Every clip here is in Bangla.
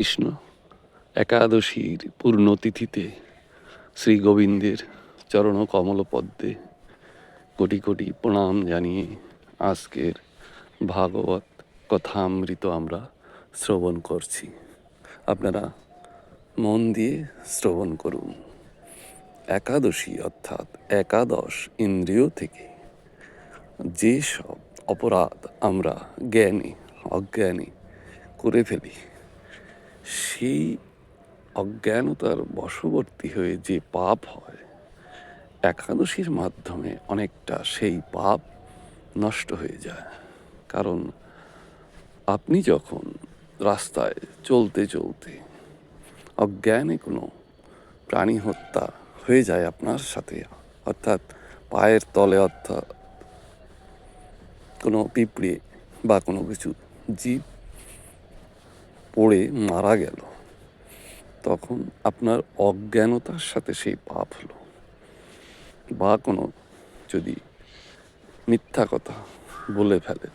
কৃষ্ণ একাদশীর পূর্ণতিথিতে শ্রী গোবিন্দের চরণ কমলপদ্মে কোটি কোটি প্রণাম জানিয়ে আজকের ভাগবত কথামৃত আমরা শ্রবণ করছি। আপনারা মন দিয়ে শ্রবণ করুন। একাদশী অর্থাৎ একাদশ ইন্দ্রিয় থেকে যে সব অপরাধ আমরা জ্ঞানে অজ্ঞানে করে ফেলি, সেই অজ্ঞানতার বশবর্তী হয়ে যে পাপ হয়, একাদশীর মাধ্যমে অনেকটা সেই পাপ নষ্ট হয়ে যায়। কারণ আপনি যখন রাস্তায় চলতে চলতে অজ্ঞানে কোনো প্রাণী হত্যা হয়ে যায় আপনার সাথে, অর্থাৎ পায়ের তলে অর্থাৎ কোনো পিঁপড়ে বা কোনো কিছু জীব পড়ে মারা গেল, তখন আপনার অজ্ঞানতার সাথে সেই পাপ হলো। বা কোনো যদি মিথ্যা কথা বলে ফেলেন,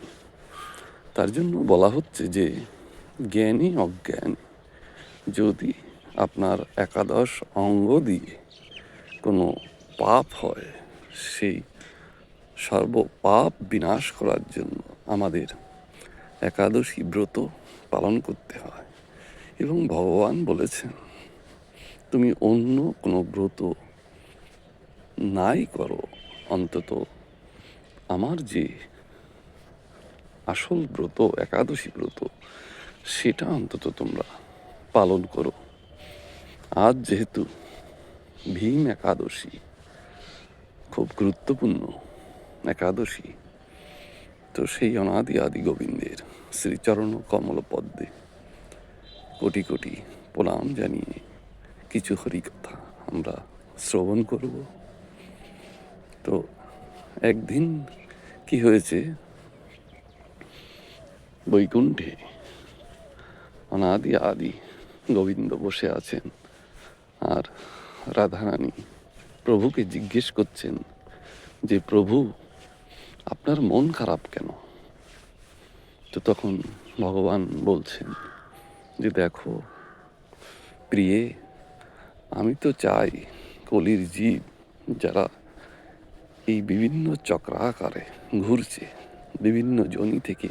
তার জন্য বলা হচ্ছে যে জ্ঞানী অজ্ঞান যদি আপনার একাদশ অঙ্গ দিয়ে কোনো পাপ হয়, সেই সর্ব পাপ বিনাশ করার জন্য আমাদের একাদশী ব্রত পালন করতে হয়। এবং ভগবান বলেছেন, তুমি অন্য কোনো ব্রত নাই করো, অন্তত আমার যে আসল ব্রত একাদশী ব্রত সেটা অন্তত তোমরা পালন করো। আজ যেহেতু ভীম একাদশী, খুব গুরুত্বপূর্ণ একাদশী, তো সেই অনাদি আদি গোবিন্দের শ্রীচরণ কমল পদ্মে কোটি কোটি প্রণাম জানিয়ে কিছু হরিকথা আমরা শ্রবণ করব। তো একদিন কি হয়েছে, বৈকুণ্ঠে অনাদি আদি গোবিন্দ বসে আছেন, আর রাধারানী প্রভুকে জিজ্ঞেস করছেন যে প্রভু, আপনার মন খারাপ কেন? তো তখন ভগবান বলছেন যে দেখো প্রিয়ে, আমি তো চাই কলির জীব যারা এই বিভিন্ন চক্রাকারে ঘুরছে বিভিন্ন যোনি থেকে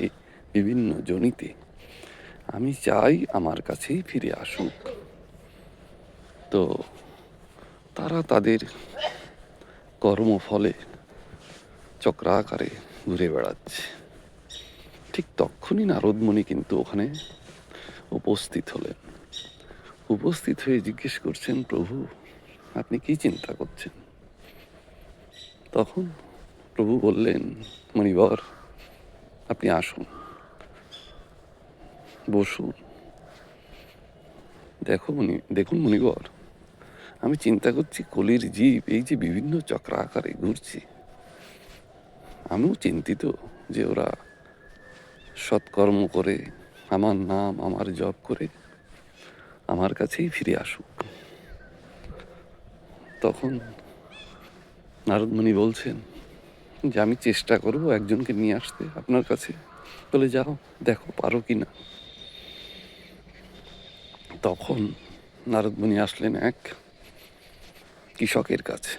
বিভিন্ন যোনিতে, আমি চাই আমার কাছেই ফিরে আসুক। তো তারা তাদের কর্মফলে চক্রাকারে ঘুরে বেড়াচ্ছে। ঠিক তখনই নারদমণি কিন্তু ওখানে উপস্থিত হলেন। উপস্থিত হয়ে জিজ্ঞেস করছেন, প্রভু আপনি কি চিন্তা করছেন? তখন প্রভু বললেন, মণিবর আপনি আসুন, বসুন। দেখুন মণিবর, আমি চিন্তা করছি কলির জীব এই যে বিভিন্ন চক্রাকারে ঘুরছে, আমিও চিন্তিত যে ওরা সৎকর্ম করে আমার নাম আমার জপ করে আমার কাছেই ফিরে আসুক। তখন নারদমণি বলছেন যে আমি চেষ্টা করবো একজনকে নিয়ে আসতে আপনার কাছে, বলে যাও দেখো পারো কি না। তখন নারদমণি আসলেন এক কৃষকের কাছে।